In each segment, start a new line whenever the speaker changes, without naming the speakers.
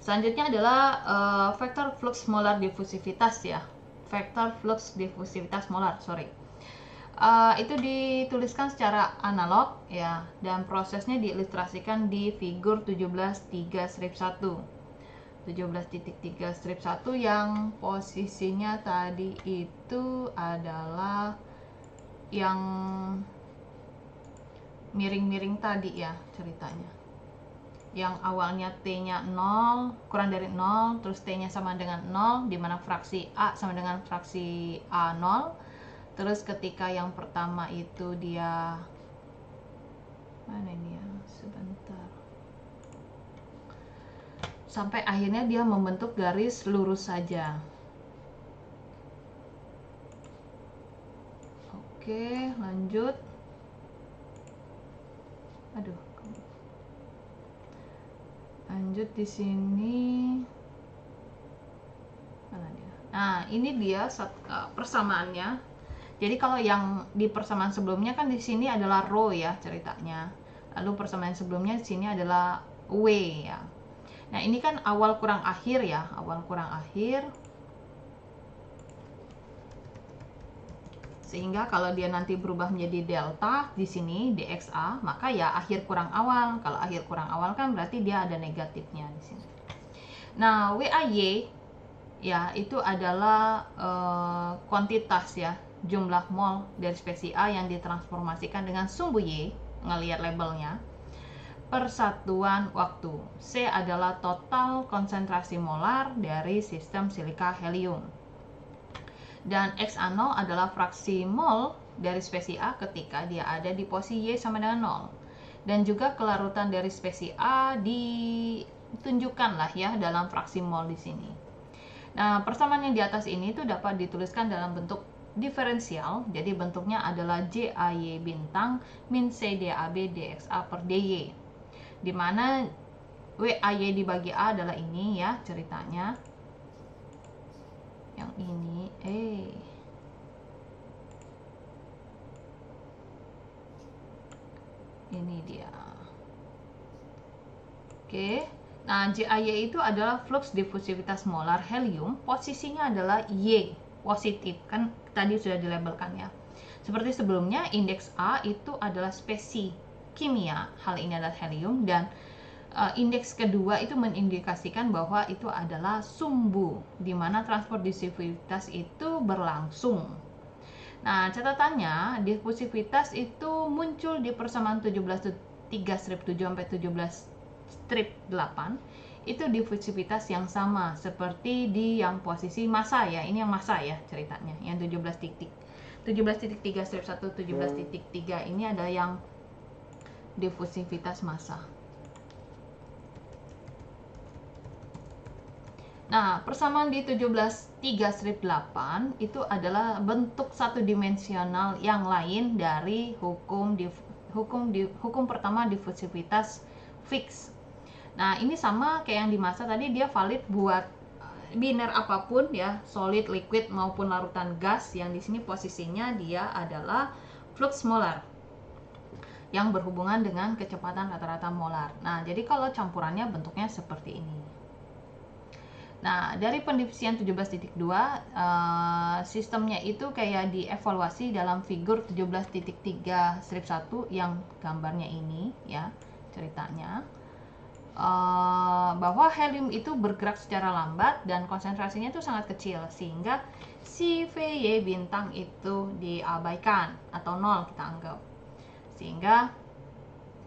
Selanjutnya adalah vektor flux molar difusivitas ya. Vektor flux difusivitas molar, sorry. Itu dituliskan secara analog ya, dan prosesnya diilustrasikan di figur 17.3/1. 17.3/1 yang posisinya tadi itu adalah yang miring-miring tadi ya ceritanya. Yang awalnya T-nya 0, kurang dari 0, terus T-nya sama dengan 0, di mana fraksi A sama dengan fraksi A 0. Terus ketika yang pertama itu dia mana ini ya, sebentar, sampai akhirnya dia membentuk garis lurus saja. Oke, lanjut. Aduh, lanjut di sini. Mana dia? Nah, ini dia persamaannya. Jadi kalau yang di persamaan sebelumnya kan di sini adalah rho ya ceritanya. Lalu persamaan sebelumnya di sini adalah W ya. Nah, ini kan awal kurang akhir ya, awal kurang akhir. Sehingga kalau dia nanti berubah menjadi delta di sini dxa, maka ya akhir kurang awal. Kalau akhir kurang awal kan berarti dia ada negatifnya di sini. Nah, WAY ya itu adalah kuantitas ya, jumlah mol dari spesies A yang ditransformasikan dengan sumbu Y, ngelihat labelnya, per satuan waktu. C adalah total konsentrasi molar dari sistem silika helium. Dan XA0 adalah fraksi mol dari spesies A ketika dia ada di posisi Y sama dengan 0. Dan juga kelarutan dari spesies A ditunjukkan lah ya dalam fraksi mol di sini. Nah, persamaan yang di atas ini itu dapat dituliskan dalam bentuk diferensial. Jadi bentuknya adalah JAY bintang min CDAB dXA per DY. Di mana WAY dibagi A adalah ini ya ceritanya. Yang ini ini dia. Oke. Nah, JAY itu adalah flux difusivitas molar helium, posisinya adalah Y, positif, kan tadi sudah dilabelkan ya. Seperti sebelumnya, indeks A itu adalah spesies kimia, hal ini adalah helium, dan indeks kedua itu mengindikasikan bahwa itu adalah sumbu, di mana transport difusivitas itu berlangsung. Nah, catatannya, difusivitas itu muncul di persamaan 17.3/7 sampai 17/8 itu difusivitas yang sama seperti di yang posisi massa ya. Ini yang massa ya ceritanya, yang 17.3/1, 17.3 ini ada yang difusivitas massa. Nah, persamaan di 17.3/8 itu adalah bentuk satu dimensional yang lain dari hukum pertama difusivitas fix. Nah, ini sama kayak yang di massa tadi, dia valid buat biner apapun ya, solid, liquid maupun larutan gas, yang di sini posisinya dia adalah flux molar yang berhubungan dengan kecepatan rata-rata molar. Nah, jadi kalau campurannya bentuknya seperti ini. Nah, dari pendivisian 17.2 sistemnya itu kayak dievaluasi dalam figur 17.3/1 yang gambarnya ini ya ceritanya. Bahwa helium itu bergerak secara lambat dan konsentrasinya itu sangat kecil, sehingga si VY bintang itu diabaikan atau 0 kita anggap. Sehingga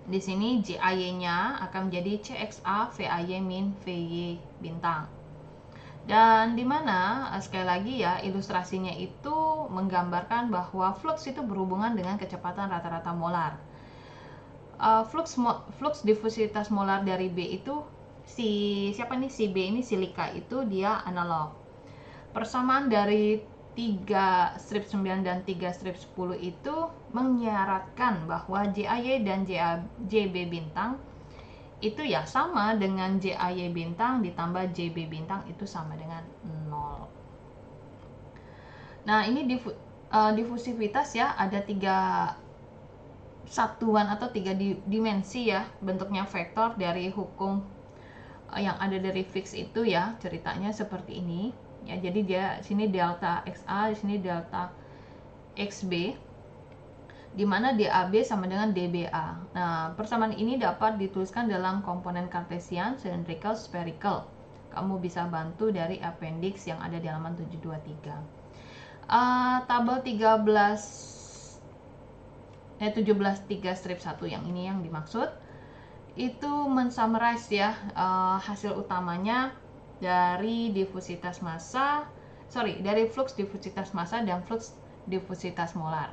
di sini JAY-nya akan menjadi CXA VAY min VY bintang. Dan dimana sekali lagi ya, ilustrasinya itu menggambarkan bahwa flux itu berhubungan dengan kecepatan rata-rata molar. Flux difusivitas molar dari B itu si B ini silika itu dia analog. Persamaan dari 3/9 dan 3/10 itu menyaratkan bahwa JAY dan JB bintang itu ya sama dengan JAY bintang ditambah JB bintang itu sama dengan 0. Nah, ini difusivitas ya, ada 3 satuan atau 3 dimensi ya, bentuknya vektor dari hukum yang ada dari fix itu ya, ceritanya seperti ini ya. Jadi dia sini delta XA, di sini delta XB, di mana DAB sama dengan DBA. Nah, persamaan ini dapat dituliskan dalam komponen Cartesian, cylindrical, spherical. Kamu bisa bantu dari appendix yang ada di halaman 723. Tabel 17.3 strip 1 yang ini yang dimaksud itu mensummarize ya hasil utamanya dari difusitas massa, dari flux difusitas massa dan flux difusitas molar.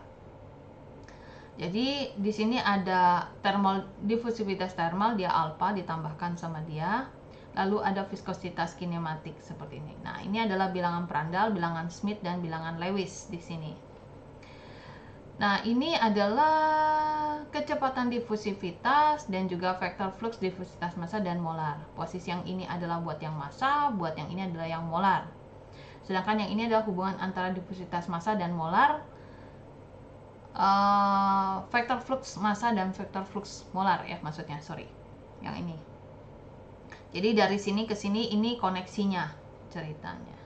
Jadi di sini ada difusivitas thermal, dia alfa ditambahkan sama dia. Lalu ada viskositas kinematik seperti ini. Nah, ini adalah bilangan Prandtl, bilangan Schmidt, dan bilangan Lewis di sini. Nah, ini adalah kecepatan difusivitas dan juga vektor flux difusitas massa dan molar. Posisi yang ini adalah buat yang massa, buat yang ini adalah yang molar. Sedangkan yang ini adalah hubungan antara difusitas massa dan molar, vektor flux massa dan vektor flux molar ya, maksudnya, yang ini. Jadi dari sini ke sini ini koneksinya ceritanya.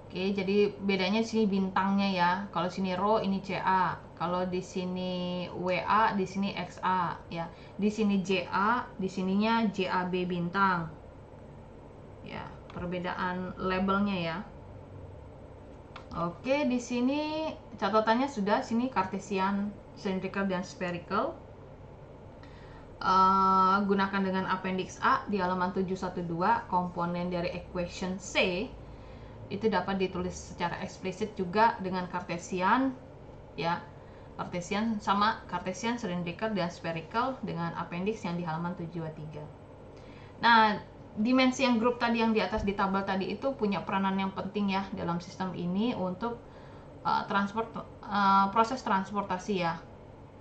Oke, jadi bedanya di sini bintangnya ya. Kalau sini rho, ini CA. Kalau di sini WA, di sini XA ya. Di sini JA, di sininya JAB bintang. Ya, perbedaan labelnya ya. Oke, di sini catatannya sudah, sini Cartesian, cylindrical dan spherical. Gunakan dengan appendix A di halaman 712, komponen dari equation C itu dapat ditulis secara eksplisit juga dengan Cartesian ya, Cartesian sama Cartesian, cylindrical dan spherical dengan appendix yang di halaman 723. Nah, dimensi yang grup tadi yang di atas di tabel tadi itu punya peranan yang penting ya dalam sistem ini untuk proses transportasi ya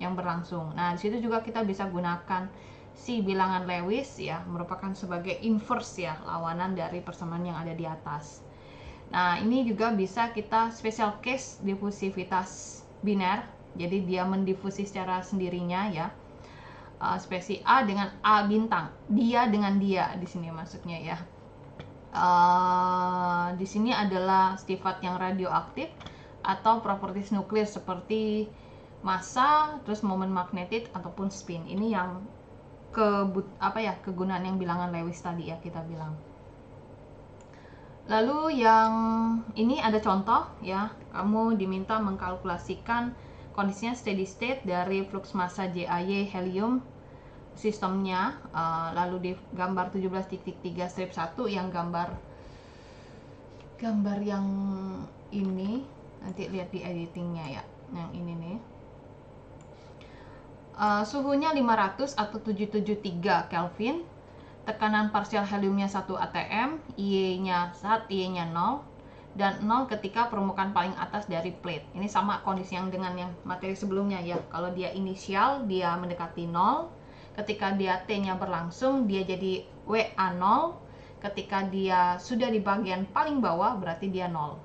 yang berlangsung. Nah, di situ juga kita bisa gunakan si bilangan Lewis ya, merupakan sebagai inverse ya, lawanan dari persamaan yang ada di atas. Nah, ini juga bisa kita special case difusivitas biner, jadi dia mendifusi secara sendirinya ya. Spesi A dengan A bintang, dia dengan dia di sini maksudnya ya. Di sini adalah sifat yang radioaktif atau properties nuklir seperti massa, terus momen magnetik ataupun spin. Ini yang kegunaan yang bilangan Lewis tadi ya kita bilang. Lalu yang ini ada contoh ya, kamu diminta mengkalkulasikan kondisinya steady state dari flux massa JAY helium sistemnya. Lalu di gambar 17.3 strip 1 yang gambar yang ini, nanti lihat di editingnya ya, yang ini nih. Suhunya 500 atau 773 Kelvin. Tekanan parsial heliumnya 1 atm, Y-nya 0 dan 0 ketika permukaan paling atas dari plate. Ini sama kondisi yang dengan yang materi sebelumnya ya. Kalau dia inisial dia mendekati 0, ketika dia T-nya berlangsung dia jadi WA 0, ketika dia sudah di bagian paling bawah berarti dia 0.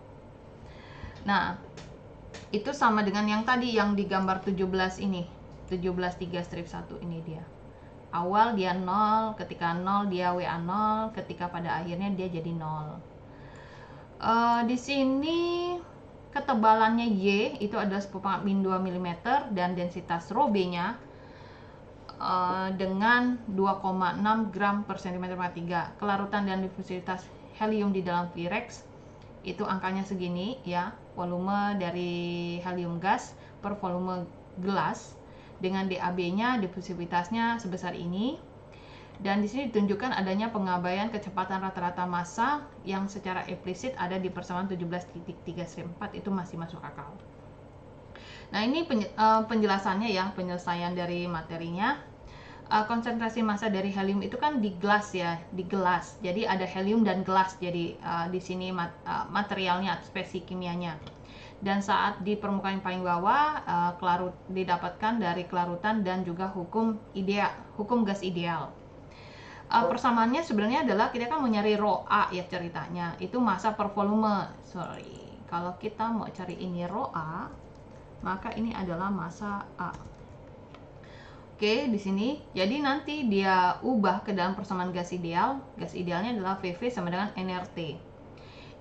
Nah, itu sama dengan yang tadi yang di gambar 17 ini, 17.3 strip 1 ini dia. Awal dia 0, ketika 0 dia WA 0, ketika pada akhirnya dia jadi 0. Di sini ketebalannya Y itu adalah 10⁻2 mm dan densitas rho B-nya dengan 2,6 gram per cm3. Kelarutan dan difusivitas helium di dalam Virex itu angkanya segini ya, volume dari helium gas per volume gelas. Dengan DAB-nya, difusivitasnya sebesar ini. Dan di sini ditunjukkan adanya pengabaian kecepatan rata-rata massa yang secara implisit ada di persamaan 17.3 strip 4, itu masih masuk akal. Nah, ini penjelasannya ya, penyelesaian dari materinya. Konsentrasi massa dari helium itu kan di gelas ya, di gelas. Jadi ada helium dan gelas. Jadi di sini materialnya, spesi kimianya. Dan saat di permukaan yang paling bawah didapatkan dari kelarutan dan juga hukum gas ideal. Persamaannya sebenarnya adalah kita kan mau nyari rho A ya ceritanya, itu massa per volume. Kalau kita mau cari ini rho A, maka ini adalah massa A. Oke, di sini. Jadi nanti dia ubah ke dalam persamaan gas ideal. Gas idealnya adalah VV sama dengan nRT.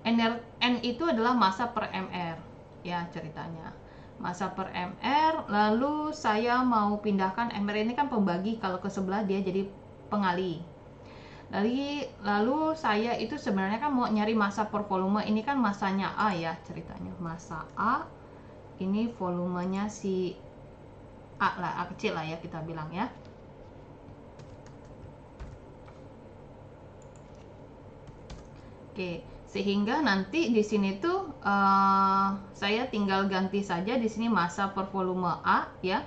N itu adalah massa per mR, ya ceritanya. Massa per mR, lalu saya mau pindahkan mR ini kan pembagi, kalau ke sebelah dia jadi pengali. Lalu saya itu sebenarnya kan mau nyari massa per volume, ini kan massanya A ya ceritanya. Massa A, ini volumenya si A lah, A kecil lah ya kita bilang ya. Oke, sehingga nanti di sini tuh saya tinggal ganti saja di sini massa per volume A ya,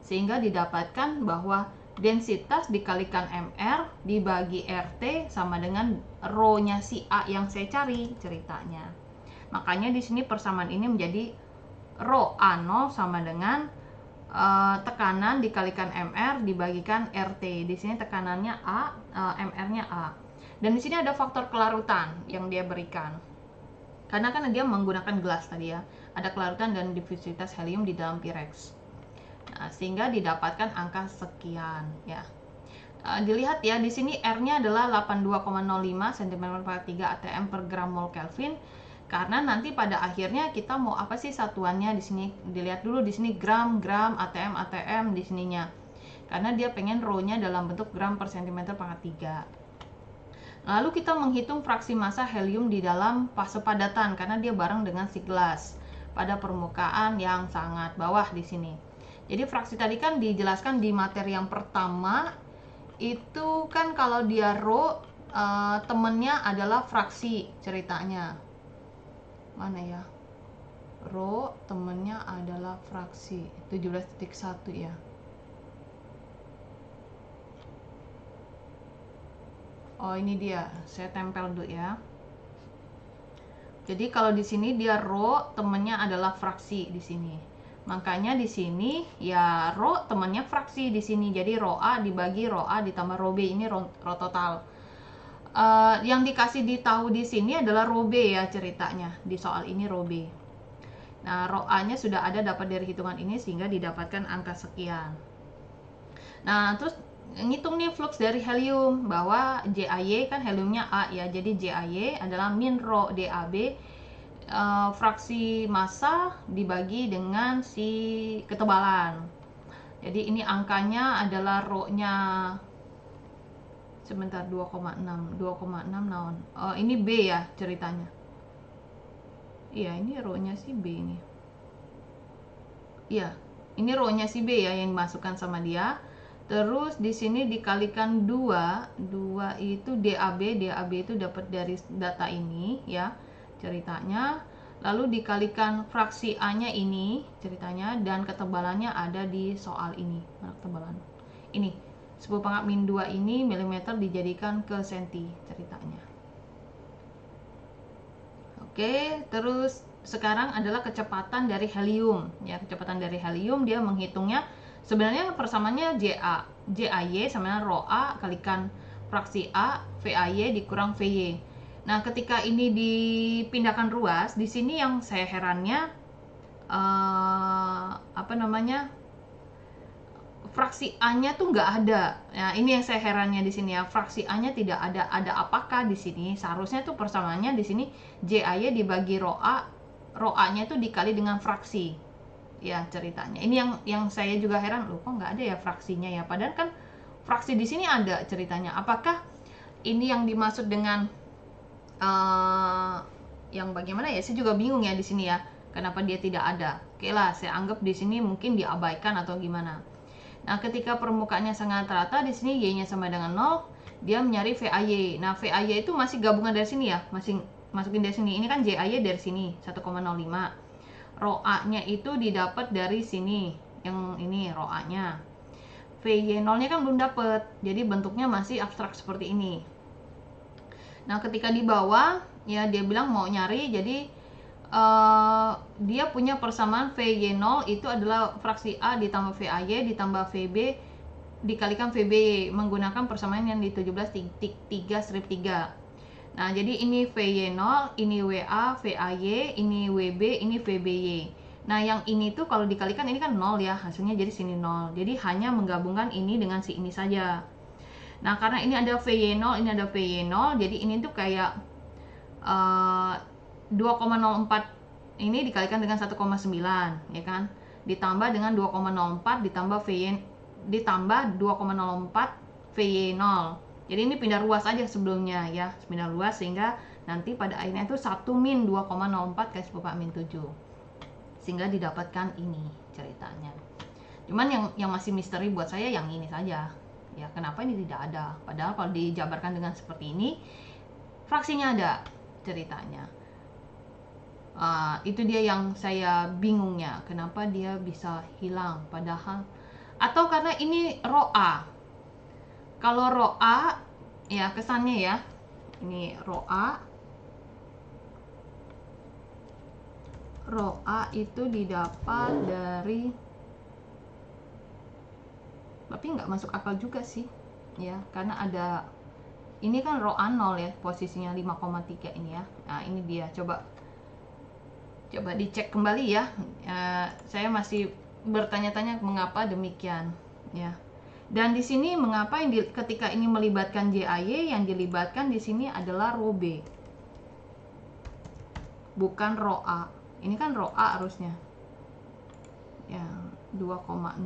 sehingga didapatkan bahwa densitas dikalikan mR dibagi RT sama dengan rho-nya si A yang saya cari ceritanya. Makanya di sini persamaan ini menjadi rho A0 sama dengan tekanan dikalikan mR dibagikan RT. Di sini tekanannya A, mR-nya A. Dan di sini ada faktor kelarutan yang dia berikan. Karena kan dia menggunakan gelas tadi ya. Ada kelarutan dan difusivitas helium di dalam Pyrex. Nah, sehingga didapatkan angka sekian ya. Dilihat ya, di sini R-nya adalah 82,05 cm/3 atm per gram mol Kelvin. Karena nanti pada akhirnya kita mau apa sih satuannya di sini? Dilihat dulu di sini gram, atm di sininya. Karena dia pengen rho-nya dalam bentuk gram per cm/3. Lalu kita menghitung fraksi massa helium di dalam fase padatan karena dia bareng dengan si gelas pada permukaan yang sangat bawah di sini. Jadi fraksi tadi kan dijelaskan di materi yang pertama itu kan kalau dia rho temennya adalah fraksi ceritanya. Mana ya? Rho temennya adalah fraksi 17.1 ya. Oh, ini dia. Saya tempel dulu ya. Jadi kalau di sini dia rho temennya adalah fraksi di sini. Makanya di sini ya rho temennya fraksi di sini. Jadi rho A dibagi rho A ditambah rho B, ini rho total. Yang dikasih ditahu di sini adalah rho B ya ceritanya. Di soal ini rho B. Nah, rho A-nya sudah ada dapat dari hitungan ini sehingga didapatkan angka sekian. Nah, terus ngitung nih flux dari helium bahwa JAY kan heliumnya A ya. Jadi JAY adalah min rho DAB fraksi massa dibagi dengan si ketebalan. Jadi ini angkanya adalah rho-nya sebentar 2,6 naon. Oh, ini B ya ceritanya. Iya, ini rho-nya si B ini. Iya, ini rho-nya si B ya yang dimasukkan sama dia. Terus di sini dikalikan 2 itu DAB itu dapat dari data ini ya ceritanya. Lalu dikalikan fraksi A-nya ini ceritanya dan ketebalannya ada di soal ini. Mana ketebalan? Ini 10⁻⁻2 ini milimeter dijadikan ke senti ceritanya. Oke, terus sekarang adalah kecepatan dari helium ya. Kecepatan dari helium dia menghitungnya sebenarnya persamaannya JAY sama dengan rho A kalikan fraksi A VAY dikurang VY. Nah, ketika ini dipindahkan ruas, di sini yang saya herannya fraksi A-nya tuh nggak ada. Nah, ini yang saya herannya di sini ya. Fraksi A-nya tidak ada. Ada apakah di sini? Seharusnya tuh persamaannya di sini JAY dibagi rho A, rho A-nya itu dikali dengan fraksi. Ya, ceritanya. Ini yang saya juga heran, loh kok nggak ada ya fraksinya ya. Padahal kan fraksi di sini ada ceritanya. Apakah ini yang dimaksud dengan yang bagaimana ya? Saya juga bingung ya di sini ya. Kenapa dia tidak ada? Oke lah, saya anggap di sini mungkin diabaikan atau gimana. Nah, ketika permukaannya sangat rata, di sini Y-nya sama dengan 0, dia mencari VAY. Nah, VAY itu masih gabungan dari sini ya, masih masukin dari sini. Ini kan JAY dari sini, 1,05. Rho A-nya itu didapat dari sini, yang ini rho A-nya. VY0-nya kan belum dapat, jadi bentuknya masih abstrak seperti ini. Nah, ketika di bawah, ya dia bilang mau nyari, jadi dia punya persamaan VY0 itu adalah fraksi A ditambah VAY ditambah VB dikalikan VBY menggunakan persamaan yang di 17.3/3. Nah, jadi ini VY0, ini WA, VAY, ini WB, ini VBY. Nah, yang ini tuh kalau dikalikan ini kan 0 ya, hasilnya jadi sini 0. Jadi hanya menggabungkan ini dengan si ini saja. Nah, karena ini ada VY0, ini ada VY0, jadi ini tuh kayak 2,04 ini dikalikan dengan 1,9, ya kan? Ditambah dengan 2,04 ditambah VY ditambah 2,04 VY0. Jadi ini pindah ruas aja sebelumnya ya, pindah ruas sehingga nanti pada akhirnya itu 1 min 2,04 kali 10 min 7. Sehingga didapatkan ini ceritanya. Cuman yang masih misteri buat saya yang ini saja. Ya, kenapa ini tidak ada? Padahal kalau dijabarkan dengan seperti ini, fraksinya ada ceritanya. Itu dia yang saya bingungnya. Kenapa dia bisa hilang? Padahal atau karena ini row A. Kalau row A, ya kesannya ya, ini row A. Row A itu didapat dari, tapi nggak masuk akal juga sih ya, karena ada ini kan row A0 ya, posisinya 5,3 ini ya. Nah ini dia, coba dicek kembali ya. Saya masih bertanya-tanya mengapa demikian ya. Dan di sini mengapa ketika ini melibatkan JAY, yang dilibatkan di sini adalah row B, bukan row A. Ini kan row A harusnya ya, 2,6.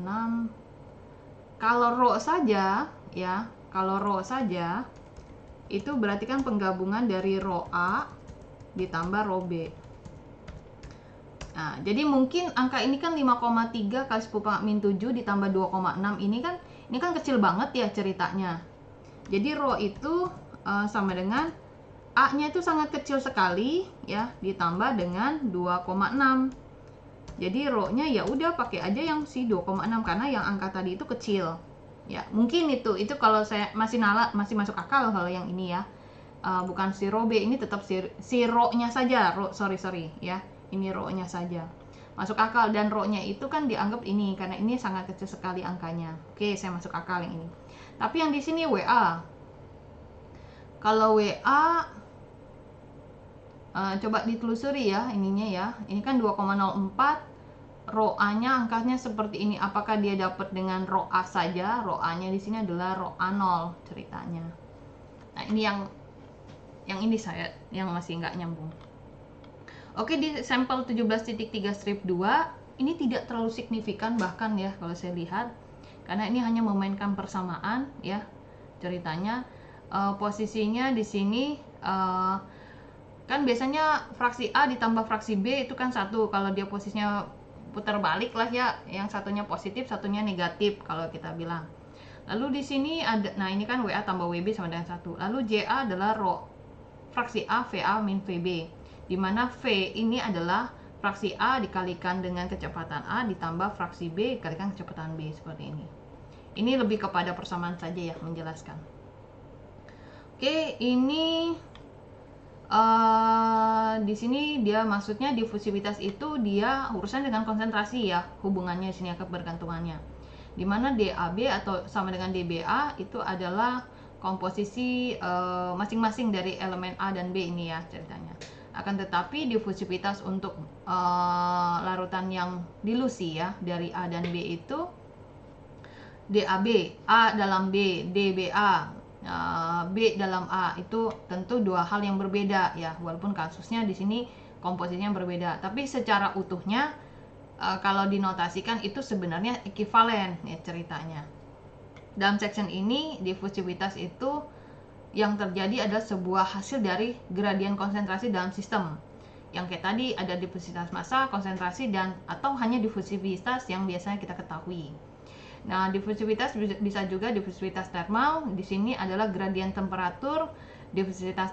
Kalau row saja ya, kalau row saja itu berarti kan penggabungan dari row A ditambah row B. Nah, jadi mungkin angka ini kan 5,3 kali 10 min 7 ditambah 2,6 ini kan kecil banget ya ceritanya. Jadi row itu sama dengan A-nya itu sangat kecil sekali ya, ditambah dengan 2,6. Jadi row-nya ya udah pakai aja yang si 2,6 karena yang angka tadi itu kecil. Ya, mungkin itu kalau saya masih masuk akal kalau yang ini ya. Bukan si row B, ini tetap si row-nya saja, sorry ya. Ini row-nya saja. Masuk akal, dan row-nya itu kan dianggap ini karena ini sangat kecil sekali angkanya. Oke, saya masuk akal yang ini. Tapi yang di sini WA. Kalau WA coba ditelusuri ya ininya ya. Ini kan 2,04, row A-nya angkanya seperti ini. Apakah dia dapat dengan row A saja? Row A-nya di sini adalah row A0 ceritanya. Nah, ini yang ini saya yang masih nggak nyambung. Oke, di sampel 17.3 strip 2 ini tidak terlalu signifikan bahkan ya kalau saya lihat, karena ini hanya memainkan persamaan ya ceritanya. Posisinya di sini kan biasanya fraksi A ditambah fraksi B itu kan satu, kalau dia posisinya putar balik lah ya, yang satunya positif satunya negatif kalau kita bilang. Lalu di sini ada, nah ini kan WA tambah WB sama dengan 1. Lalu JA adalah row fraksi A VA min VB, dimana V ini adalah fraksi A dikalikan dengan kecepatan A ditambah fraksi B dikalikan kecepatan B, seperti ini. Ini lebih kepada persamaan saja ya, menjelaskan. Oke, ini di sini dia maksudnya difusivitas itu dia urusan dengan konsentrasi ya, hubungannya di sini kebergantungannya. Dimana DAB atau sama dengan DBA itu adalah komposisi masing-masing dari elemen A dan B ini ya ceritanya. Akan tetapi difusivitas untuk larutan yang dilusi ya dari A dan B itu DAB, A dalam B, DBA, B dalam A, itu tentu dua hal yang berbeda ya, walaupun kasusnya di sini komposisinya berbeda, tapi secara utuhnya kalau dinotasikan itu sebenarnya ekivalen ya ceritanya. Dalam section ini difusivitas itu yang terjadi adalah sebuah hasil dari gradien konsentrasi dalam sistem, yang kayak tadi ada difusivitas massa, konsentrasi, dan atau hanya difusivitas yang biasanya kita ketahui. Nah, difusivitas bisa juga difusivitas termal. Di sini adalah gradien temperatur, difusivitas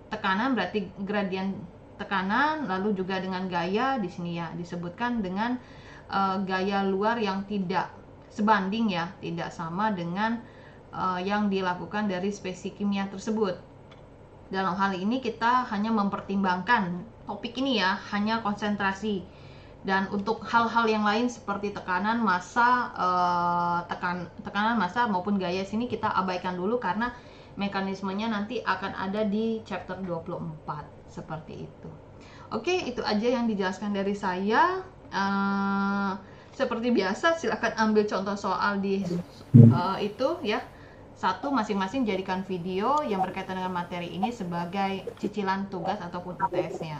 tekanan berarti gradien tekanan, lalu juga dengan gaya di sini ya disebutkan dengan gaya luar yang tidak sebanding ya, tidak sama dengan yang dilakukan dari spesies kimia tersebut. Dalam hal ini kita hanya mempertimbangkan topik ini ya, hanya konsentrasi. Dan untuk hal-hal yang lain seperti tekanan massa, tekanan massa maupun gaya sini kita abaikan dulu karena mekanismenya nanti akan ada di chapter 24 seperti itu. Oke, itu aja yang dijelaskan dari saya. Seperti biasa, silakan ambil contoh soal di itu ya. Satu, masing-masing jadikan video yang berkaitan dengan materi ini sebagai cicilan tugas ataupun UTS-nya.